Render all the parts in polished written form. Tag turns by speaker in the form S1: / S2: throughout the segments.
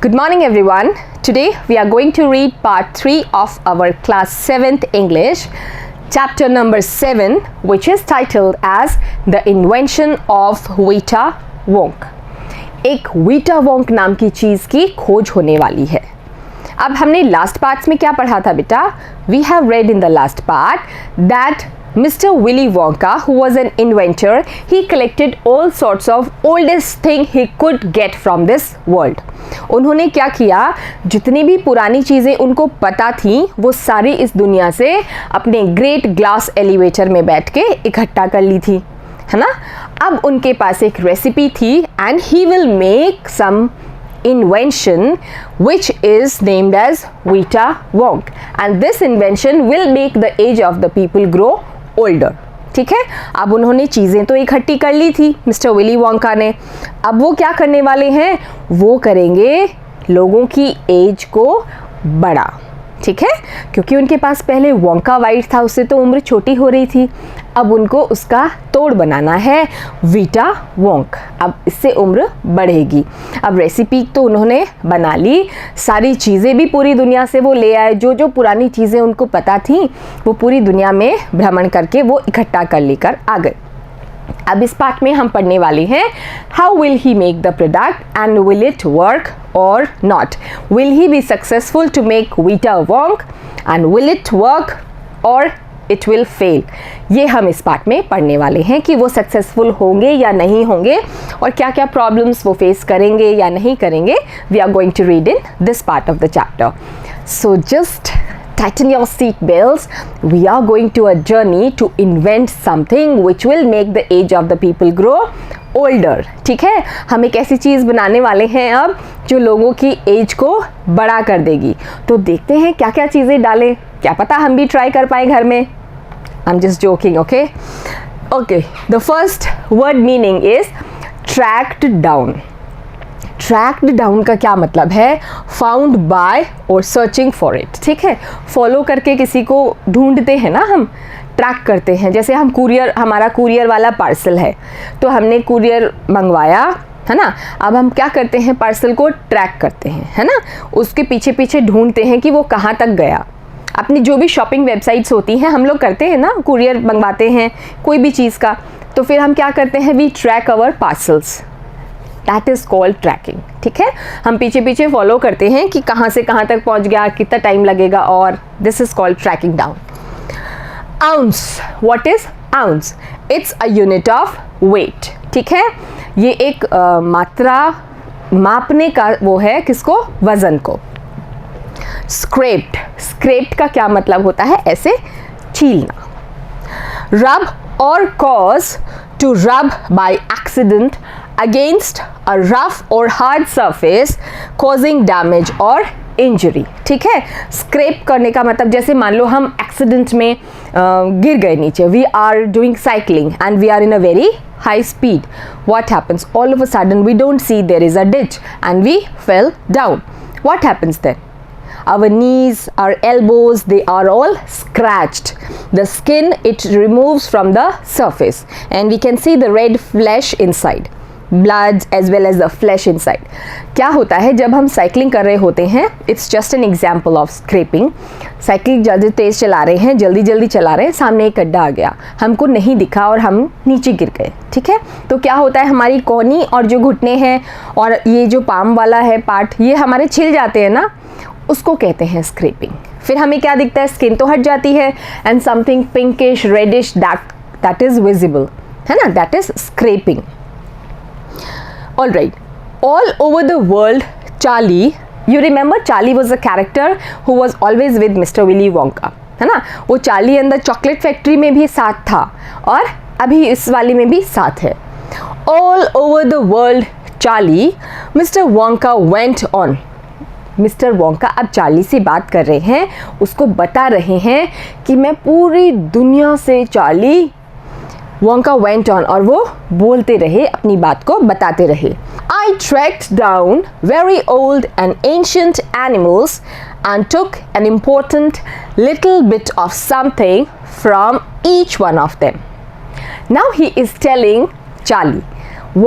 S1: Good morning everyone. Today we are going to read part 3 of our class 7th English, chapter number 7, which is titled as The Invention of Vita Wonk. एक Vita Wonk नाम की चीज़ की खोज होने वाली है. अब हमने लास्ट पार्ट्स में क्या पढ़ा था बेटा? We have read in the last part that Mr. Willy Wonka, who was an inventor, he collected all sorts of oldest thing he could get from this world. उन्होंने क्या किया, जितनी भी पुरानी चीज़ें उनको पता थी वो सारी इस दुनिया से अपने ग्रेट ग्लास एलिवेटर में बैठ के इकट्ठा कर ली थी, है ना. अब उनके पास एक रेसिपी थी and he will make some invention which is named as Vita Wonk, and this invention will make the age of the people grow older. ठीक है. अब उन्होंने चीज़ें तो इकट्ठी कर ली थी मिस्टर विली वोंका ने. अब वो क्या करने वाले हैं, वो करेंगे लोगों की एज को बड़ा. ठीक है, क्योंकि उनके पास पहले वोंका वाइट था, उससे तो उम्र छोटी हो रही थी. अब उनको उसका तोड़ बनाना है वीटा वोंक. अब इससे उम्र बढ़ेगी. अब रेसिपी तो उन्होंने बना ली, सारी चीज़ें भी पूरी दुनिया से वो ले आए, जो जो पुरानी चीज़ें उनको पता थी वो पूरी दुनिया में भ्रमण करके वो इकट्ठा कर लेकर आ गए. अब इस पार्ट में हम पढ़ने वाले हैं how will he make the product and will it work or not. Will he be successful to make Vita Wonk and will it work or it will fail. ये हम इस पार्ट में पढ़ने वाले हैं कि वो सक्सेसफुल होंगे या नहीं होंगे और क्या क्या प्रॉब्लम्स वो फेस करेंगे या नहीं करेंगे. We are going to read in this part of the chapter. So just tighten your seat belts. We are going to a journey to invent something which will make the age of the people grow older. ठीक है, हम एक ऐसी चीज़ बनाने वाले हैं अब जो लोगों की एज को बड़ा कर देगी. तो देखते हैं क्या क्या चीज़ें डालें, क्या पता हम भी ट्राई कर पाए घर में. I'm just joking, okay? Okay, the first word meaning is tracked down. Tracked down का क्या मतलब है, फाउंड बाय और सर्चिंग फॉर इट. ठीक है, फॉलो करके किसी को ढूंढते हैं ना, हम ट्रैक करते हैं. जैसे हम कुरियर, हमारा कुरियर वाला पार्सल है तो हमने कुरियर मंगवाया, है ना. अब हम क्या करते हैं, पार्सल को ट्रैक करते हैं, है ना. उसके पीछे पीछे ढूंढते हैं कि वो कहाँ तक गया. अपनी जो भी शॉपिंग वेबसाइट्स होती हैं हम लोग करते हैं ना, कुरियर मंगवाते हैं कोई भी चीज़ का, तो फिर हम क्या करते हैं, we track our parcels. That is called tracking. ठीक है, हम पीछे पीछे फॉलो करते हैं कि कहाँ से कहाँ तक पहुँच गया, कितना टाइम लगेगा, और this is called tracking down. Ounce, what is ounce? It's a unit of weight. ठीक है, ये एक मात्रा मापने का वो है, किसको, वज़न को. स्क्रेप्ड, स्क्रेप्ड का क्या मतलब होता है, ऐसे छीलना. रब और cause, to rub by accident against a rough or hard surface causing damage or injury. ठीक है, स्क्रैप करने का मतलब जैसे मान लो हम एक्सीडेंट में गिर गए नीचे. We are doing cycling and we are in a very high speed. What happens? All of a sudden we don't see there is a ditch and we fell down. What happens then? Our knees, our elbows, they are all scratched. The skin, it removes from the surface and we can see the red flesh inside. Blood as well as the flesh inside. क्या होता है जब हम cycling कर रहे होते हैं, it's just an example of scraping. Cycle ज़्यादा तेज़ चला रहे हैं, जल्दी जल्दी चला रहे हैं, सामने एक गड्ढा आ गया, हमको नहीं दिखा और हम नीचे गिर गए. ठीक है, तो क्या होता है, हमारी कोहनी और जो घुटने हैं और ये जो पाम वाला है पार्ट, ये हमारे छिल जाते हैं ना, उसको कहते हैं स्क्रैपिंग. फिर हमें क्या दिखता है, स्किन तो हट जाती है and something pinkish reddish that is visible, है ना, that is scraping. All right, all over the world, Charlie, you remember Charlie was a character who was always with Mr. Willy Wonka, है ना. वो Charlie and the chocolate factory में भी साथ था और अभी इस वाली में भी साथ है. All over the world, Charlie, Mr. Wonka went on. Mister Wonka अब चार्ली से बात कर रहे हैं, उसको बता रहे हैं कि मैं पूरी दुनिया से, चार्ली वोंका went on, और वो बोलते रहे, अपनी बात को बताते रहे. I tracked down very old and ancient animals and took an important little bit of something from each one of them. Now he is telling Charlie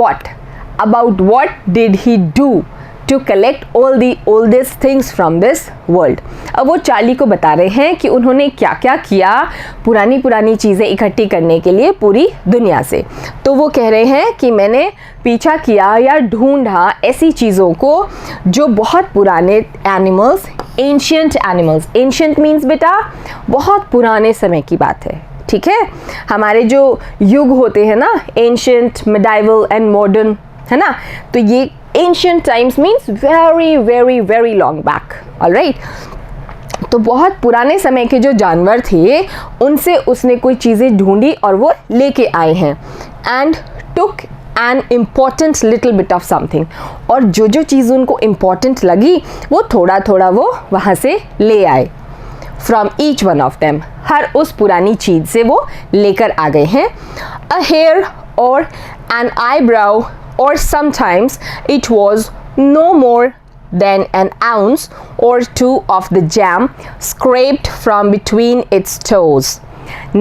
S1: what? About what did he do to collect all the oldest things from this world. अब वो Charlie को बता रहे हैं कि उन्होंने क्या क्या किया पुरानी चीज़ें इकट्ठी करने के लिए पूरी दुनिया से. तो वो कह रहे हैं कि मैंने पीछा किया या ढूंढा ऐसी चीज़ों को जो बहुत पुराने animals, ancient animals, ancient means बेटा बहुत पुराने समय की बात है. ठीक है, हमारे जो युग होते हैं ना, एंशियंट, मिडाइवल एंड मॉडर्न, है ना, तो ये ancient times means very very very long back. Alright, तो बहुत पुराने समय के जो जानवर थे उनसे उसने कोई चीज़ें ढूंढी और वो लेके आए हैं. And took an important little bit of something, और जो जो चीज़ उनको इम्पॉर्टेंट लगी वो थोड़ा थोड़ा वो वहाँ से ले आए. From each one of them, हर उस पुरानी चीज़ से वो लेकर आ गए हैं. A hair or an eyebrow, or sometimes it was no more than an ounce or two of the jam scraped from between its toes.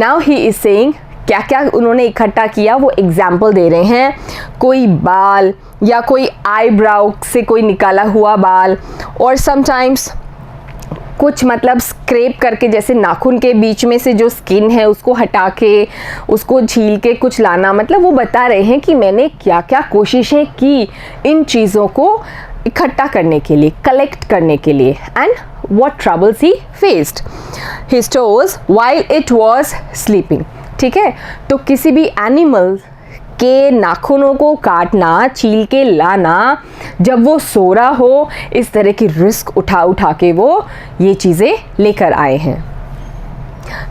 S1: Now he is saying क्या क्या उन्होंने इकट्ठा किया वो एग्जाम्पल दे रहे हैं. कोई बाल या कोई आईब्राउ से कोई निकाला हुआ बाल, और समटाइम्स कुछ मतलब स्क्रैप करके, जैसे नाखून के बीच में से जो स्किन है उसको हटा के, उसको छील के कुछ लाना. मतलब वो बता रहे हैं कि मैंने क्या क्या कोशिशें की इन चीज़ों को इकट्ठा करने के लिए, कलेक्ट करने के लिए. And what troubles he faced his toes while it was sleeping. ठीक है, तो किसी भी एनिमल के नाखूनों को काटना, छील के लाना, जब वो सो रहा हो, इस तरह की रिस्क उठा के वो ये चीज़ें लेकर आए हैं.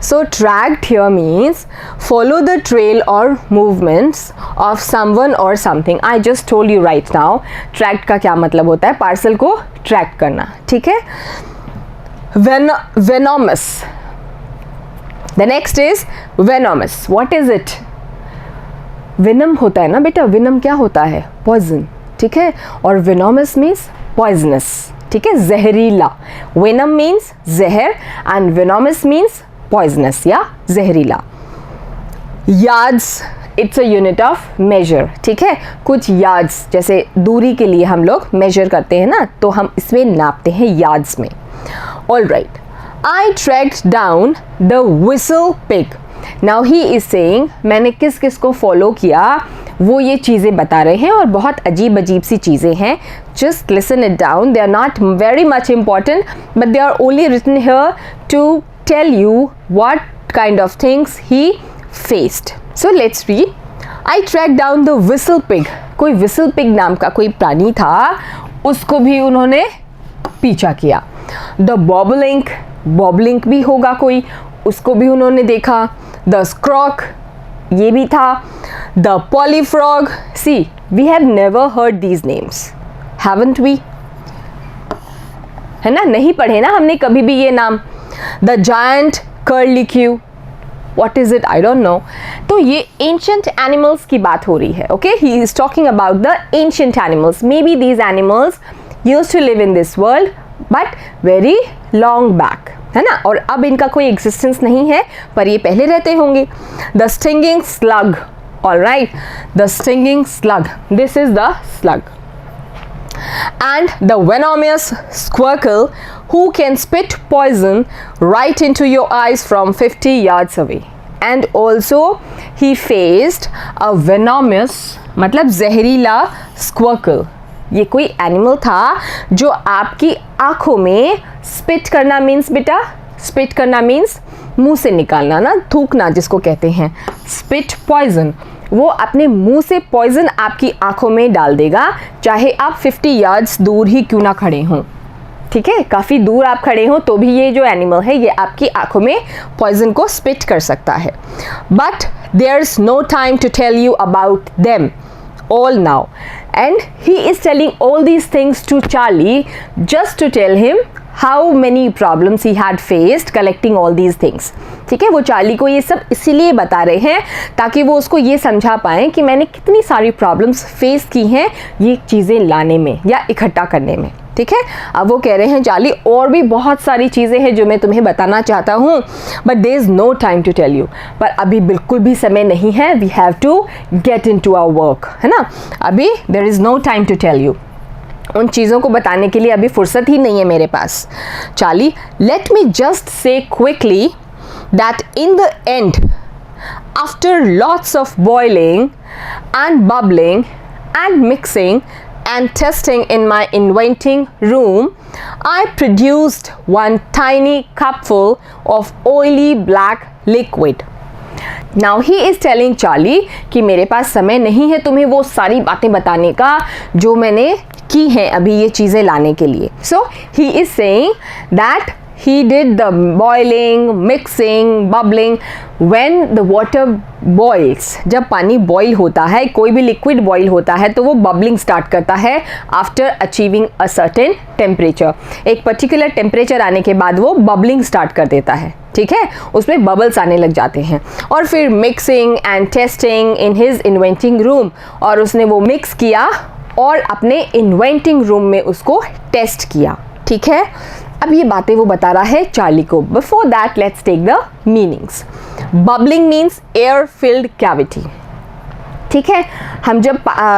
S1: So tracked here means follow the trail or movements of someone or something. I just told you right now tracked का क्या मतलब होता है, पार्सल को ट्रैक करना. ठीक है, venomous. The next is venomous. What is it? Venom होता है ना बेटा, विनम क्या होता है? पॉइजन. ठीक है, और विनोमस मीन्स पॉइजनस. ठीक है, जहरीला. विनम मीन्स जहर एंड विनोमस मीन्स पॉइजनस या जहरीला. Yards, it's a unit of measure. ठीक है, कुछ यार्ड्स, जैसे दूरी के लिए हम लोग मेजर करते हैं ना, तो हम इसमें नापते हैं यार्ड्स में. All right, I tracked down the whistle pig. Now he is saying मैंने किस किस को फॉलो किया, वो ये चीज़ें बता रहे हैं और बहुत अजीब अजीब सी चीज़ें हैं. Just listen it down, they are not very much important but they are only written here to tell you what kind of things he faced. So let's read. I track down the whistle pig. कोई whistle pig नाम का कोई प्राणी था, उसको भी उन्होंने पीछा किया. द बॉबलिंक, बॉबलिंक भी होगा कोई, उसको भी उन्होंने देखा. द स्क्रॉक, ये भी था. The Pollyfrog. See, we have never heard these names, haven't we? है ना, नहीं पढ़े ना हमने कभी भी ये नाम. The giant curlicue, what is it? I don't know. तो ये एंशियंट एनिमल्स की बात हो रही है. Okay, he is talking about the ancient animals. Maybe these animals used to live in this world but very long back, है ना, और अब इनका कोई एग्जिस्टेंस नहीं है, पर ये पहले रहते होंगे. The stinging slug. All right, the stinging slug, this is the slug. And the venomous squerkle who can spit poison right into your eyes from 50 yards away. And also he faced a venomous, मतलब जहरीला स्क्वर्कल. ये कोई animal था जो आपकी आंखों में spit करना मीन्स बेटा, स्पिट करना मीन्स मुंह से निकालना ना, थूकना जिसको कहते हैं. स्पिट पॉइजन, वो अपने मुंह से पॉइजन आपकी आंखों में डाल देगा, चाहे आप 50 यार्ड्स दूर ही क्यों ना खड़े हों. ठीक है, काफ़ी दूर आप खड़े हों तो भी ये जो एनिमल है ये आपकी आंखों में पॉइजन को स्पिट कर सकता है. But there is no time to tell you about them all now, and he is telling all these things to Charlie just to tell him how many problems he had faced collecting all these things. ठीक है, वो Charlie को ये सब इसीलिए बता रहे हैं ताकि वो उसको ये समझा पाएं कि मैंने कितनी सारी प्रॉब्लम्स फेस की हैं ये चीज़ें लाने में या इकट्ठा करने में. ठीक है, अब वो कह रहे हैं चार्ली और भी बहुत सारी चीज़ें हैं जो मैं तुम्हें बताना चाहता हूँ, but there is no time to tell you. पर अभी बिल्कुल भी समय नहीं है, we have to get into our work, है ना. अभी there is no time to tell you. उन चीज़ों को बताने के लिए अभी फुर्सत ही नहीं है मेरे पास। Charlie, let me just say quickly that in the end, after lots of boiling and bubbling and mixing and testing in my inventing room, I produced one tiny cupful of oily black liquid. Now he is telling Charlie कि मेरे पास समय नहीं है तुम्हें वो सारी बातें बताने का जो मैंने की हैं अभी ये चीज़ें लाने के लिए. So he is saying that he did the boiling, mixing, bubbling. When the water boils, जब पानी बॉईल होता है, कोई भी लिक्विड बॉईल होता है तो वो बबलिंग स्टार्ट करता है after achieving a certain temperature. एक पर्टिकुलर टेम्परेचर आने के बाद वो बबलिंग स्टार्ट कर देता है, ठीक है, उसमें बबल्स आने लग जाते हैं. और फिर mixing and testing in his inventing room, और उसने वो मिक्स किया और अपने इन्वेंटिंग रूम में उसको टेस्ट किया, ठीक है. अब ये बातें वो बता रहा है चार्ली को. Before that let's take the meanings. Bubbling means air filled cavity, ठीक है. हम जब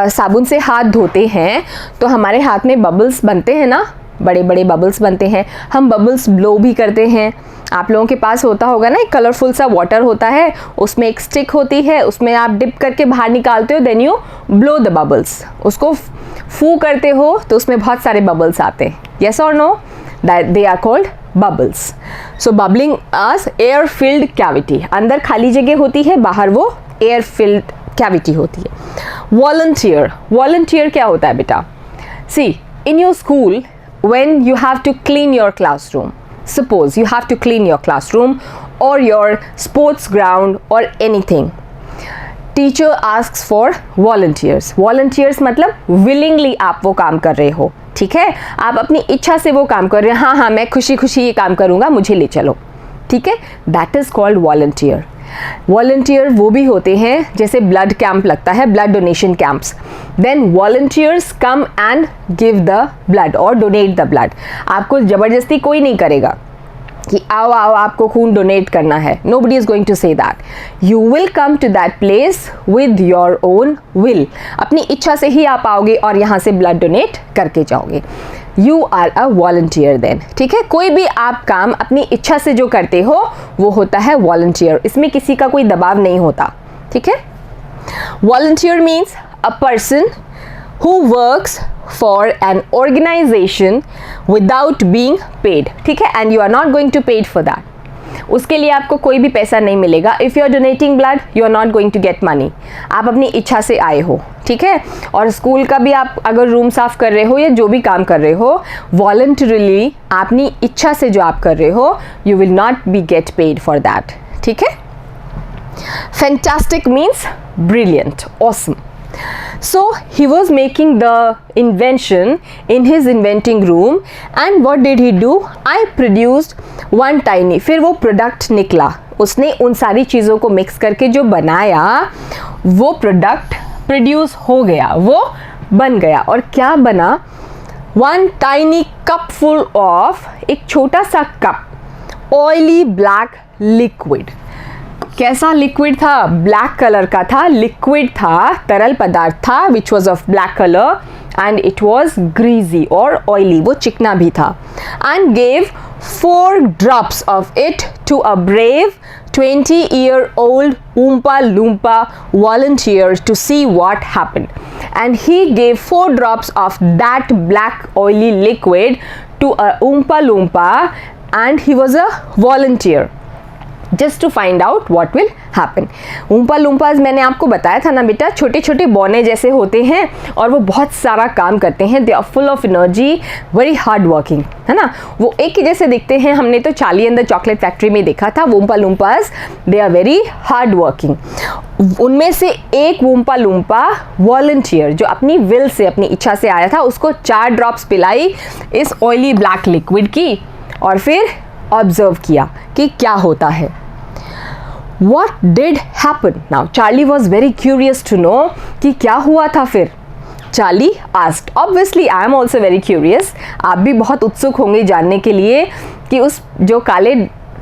S1: साबुन से हाथ धोते हैं तो हमारे हाथ में बबल्स बनते हैं ना, बड़े बड़े बबल्स बनते हैं. हम बबल्स ब्लो भी करते हैं. आप लोगों के पास होता होगा ना, एक कलरफुल सा वाटर होता है, उसमें एक स्टिक होती है, उसमें आप डिप करके बाहर निकालते हो, then you blow the bubbles. उसको फू करते हो तो उसमें बहुत सारे बबल्स आते हैं. यस और no? that they are called bubbles. So bubbling as air filled cavity. अंदर खाली जगह होती है, बाहर वो air filled cavity होती है. Volunteer. Volunteer क्या होता है बेटा? See, in your school when you have to clean your classroom, suppose you have to clean your classroom or your sports ground or anything, teacher asks for volunteers. Volunteers मतलब willingly आप वो काम कर रहे हो, ठीक है, आप अपनी इच्छा से वो काम कर रहे हैं. हाँ हाँ मैं खुशी खुशी ये काम करूँगा, मुझे ले चलो, ठीक है. That is called volunteer. Volunteer वो भी होते हैं जैसे ब्लड कैंप लगता है, blood donation camps, then volunteers come and give the blood or donate the blood. आपको ज़बरदस्ती कोई नहीं करेगा कि आओ आओ आपको खून डोनेट करना है. Nobody is going to say that. You will come to that place with your own will. अपनी इच्छा से ही आप आओगे और यहाँ से ब्लड डोनेट करके जाओगे. You are a volunteer then, ठीक है. कोई भी आप काम अपनी इच्छा से जो करते हो वो होता है वॉलंटियर. इसमें किसी का कोई दबाव नहीं होता, ठीक है. Volunteer means a person who works for an organization without being paid, ठीक है, and you are not going to paid for that. उसके लिए आपको कोई भी पैसा नहीं मिलेगा. If you are donating blood, you are not going to get money. आप अपनी इच्छा से आए हो, ठीक है. और स्कूल का भी आप अगर रूम साफ कर रहे हो या जो भी काम कर रहे हो, voluntarily अपनी इच्छा से जो आप कर रहे हो, you will not be get paid for that, ठीक है. Fantastic means brilliant, awesome. So he was making the invention in his inventing room and what did he do? I produced one tiny, फिर वो product निकला. उसने उन सारी चीज़ों को मिक्स करके जो बनाया वो प्रोडक्ट प्रोड्यूस हो गया, वो बन गया. और क्या बना? One tiny cup full of, एक छोटा सा कप ऑयली ब्लैक लिक्विड. कैसा लिक्विड था? ब्लैक कलर का था, लिक्विड था, तरल पदार्थ था, which was of black colour and it was greasy और ऑयली, वो चिकना भी था. And gave 4 drops of it to a brave 20-year-old Oompa Loompa volunteer to see what happened. And he gave 4 drops of that black oily liquid to a Oompa Loompa and he was a volunteer. Just to find out what will happen. Oompa Loompas मैंने आपको बताया था ना बेटा, छोटे छोटे बौने जैसे होते हैं और वो बहुत सारा काम करते हैं. They are full of energy, very hard working, है ना. वो एक ही जैसे दिखते हैं. हमने तो Charlie and the chocolate factory में देखा था. Oompa Loompas they are very hard working. उनमें से एक Oompa Loompa वॉलंटियर जो अपनी विल से, अपनी इच्छा से आया था, उसको 4 ड्रॉप्स पिलाई इस ऑयली ब्लैक लिक्विड की और फिर ऑब्जर्व किया कि क्या होता है. What did happen? Now Charlie was very curious to know कि क्या हुआ था फिर. Charlie asked. Obviously I am also very curious. आप भी बहुत उत्सुक होंगे जानने के लिए कि उस जो काले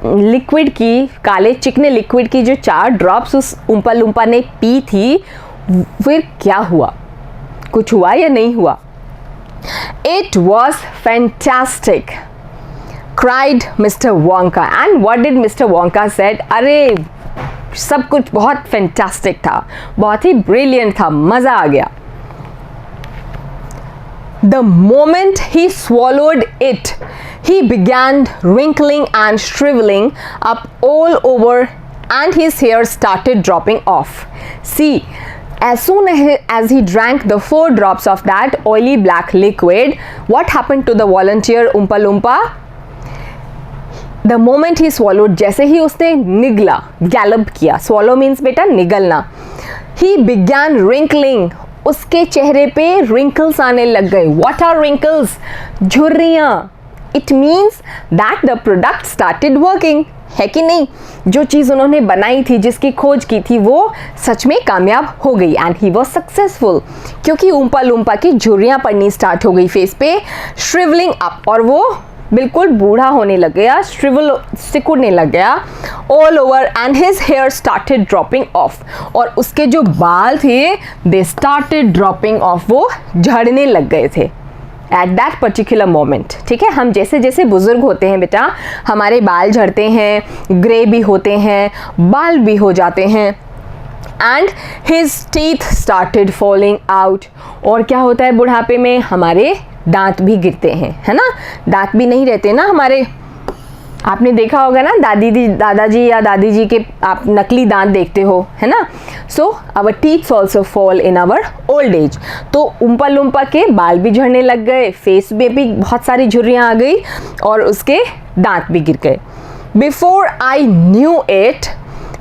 S1: लिक्विड की, काले चिकने लिक्विड की जो 4 ड्रॉप्स उस Oompa Loompa ने पी थी, फिर क्या हुआ? कुछ हुआ या नहीं हुआ? It was fantastic, cried Mr. Wonka. And what did Mr. Wonka said? अरे सब कुछ बहुत फैंटास्टिक था, बहुत ही ब्रिलियंट था, मज़ा आ गया. The moment he swallowed it, he began wrinkling and shriveling up all over, and his hair started dropping off. See, as soon as he drank the 4 drops of that oily black liquid, what happened to the volunteer Oompa Loompa? The moment he swallowed, जैसे ही उसने निगला, Gallup किया, swallow means बेटा निगलना, he began wrinkling, उसके चेहरे पे wrinkles आने लग गए. What are wrinkles? झुर्रियाँ. It means that the product started working. है कि नहीं? जो चीज़ उन्होंने बनाई थी, जिसकी खोज की थी, वो सच में कामयाब हो गई. एंड ही वॉज सक्सेसफुल, क्योंकि ऊम्पा लूम्पा की झुर्रियाँ पड़नी स्टार्ट हो गई फेस पे, श्रिवलिंग अप, और वो बिल्कुल बूढ़ा होने लग गया, श्रिवल सिकुड़ने लग गया all over, and his hair started dropping off, और उसके जो बाल थे दे स्टार्टेड ड्रॉपिंग ऑफ, वो झड़ने लग गए थे एट दैट पर्टिकुलर मोमेंट. ठीक है, हम जैसे जैसे बुजुर्ग होते हैं बेटा, हमारे बाल झड़ते हैं, ग्रे भी होते हैं, बाल भी हो जाते हैं, and his teeth started falling out. और क्या होता है बुढ़ापे में? हमारे दांत भी गिरते हैं, है ना, दांत भी नहीं रहते ना हमारे. आपने देखा होगा ना, दादाजी या दादी जी के आप नकली दांत देखते हो, है ना. So our teeths also fall in our old age. तो ऊम्पा लूम्पा के बाल भी झड़ने लग गए, फेस में भी बहुत सारी झुर्रियाँ आ गई, और उसके दांत भी गिर गए. Before I knew it,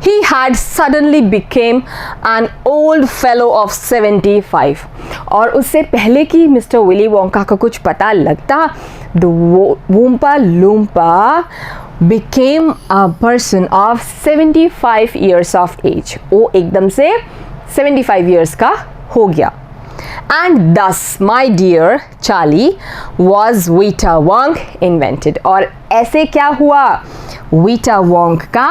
S1: he had suddenly became an old fellow of 75. और उससे पहले कि मिस्टर विली वोंका को कुछ पता लगता, the Oompa Loompa became a person of 75 years of age. वो एकदम से 75 years का हो गया. And thus, my dear Charlie, was Vita Wonk invented. और ऐसे क्या हुआ? Vita Wonk का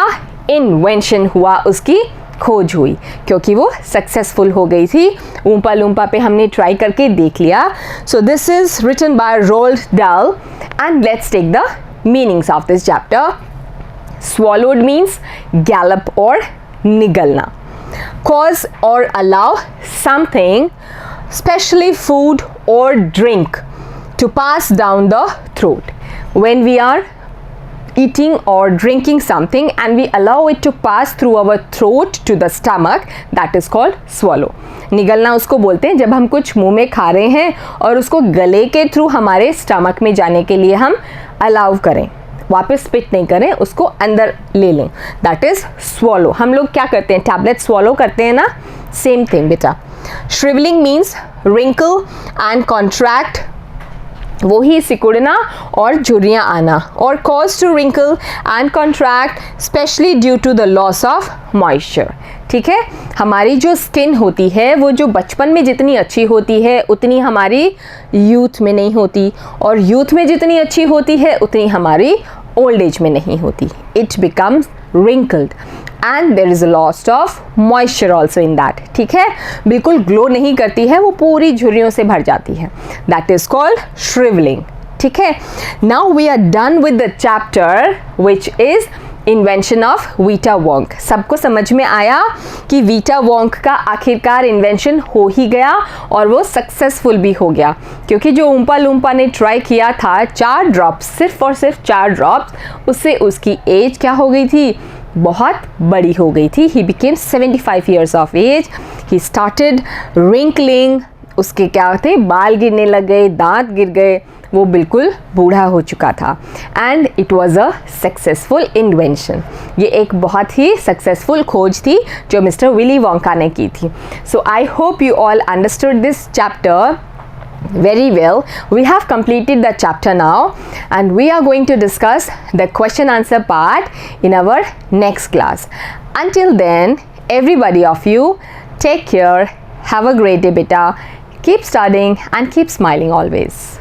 S1: इन्वेंशन हुआ, उसकी खोज हुई, क्योंकि वो सक्सेसफुल हो गई थी. ऊम्पा लूम्पा पे हमने ट्राई करके देख लिया. So this is written by Roald Dahl, and let's take the meanings of this chapter. Swallowed means gulp or निगलना. Cause or allow something, specially food or drink, to pass down the throat. When we are eating or drinking something and we allow it to pass through our throat to the stomach, that is called swallow. निगलना उसको बोलते हैं जब हम कुछ मुंह में खा रहे हैं और उसको गले के थ्रू हमारे स्टमक में जाने के लिए हम अलाउ करें, वापस स्पिट नहीं करें, उसको अंदर ले लें, दैट इज स्वॉलो. हम लोग क्या करते हैं, टैबलेट स्वॉलो करते हैं ना, सेम थिंग बेटा. Shrivelling means wrinkle and contract, वो ही सिकुड़ना और झुर्रियाँ आना. और cause to wrinkle and contract specially due to the loss of moisture. ठीक है, हमारी जो स्किन होती है वो जो बचपन में जितनी अच्छी होती है उतनी हमारी यूथ में नहीं होती, और यूथ में जितनी अच्छी होती है उतनी हमारी ओल्ड एज में नहीं होती. It becomes wrinkled and there is a loss of moisture also in that. ठीक है, बिल्कुल ग्लो नहीं करती है, वो पूरी झुर्रियों से भर जाती है. That is called shriveling. ठीक है, now we are done with the chapter which is invention of Vita Wonk. सबको समझ में आया कि वीटा वोंक का आखिरकार इन्वेंशन हो ही गया और वो सक्सेसफुल भी हो गया, क्योंकि जो ऊम्पा लूम्पा ने ट्राई किया था 4 ड्रॉप्स, सिर्फ और सिर्फ 4 ड्रॉप्स, उससे उसकी एज क्या हो गई थी, बहुत बड़ी हो गई थी. He became 75 years of age. He started wrinkling, उसके क्या थे, बाल गिरने लग गए, दांत गिर गए, वो बिल्कुल बूढ़ा हो चुका था. And it was a successful invention. ये एक बहुत ही सक्सेसफुल खोज थी जो मिस्टर विली वोंका ने की थी. So I hope you all understood this chapter very well. We have completed the chapter now and we are going to discuss the question answer part in our next class. Until then, everybody of you, take care, have a great day beta, keep studying and keep smiling always.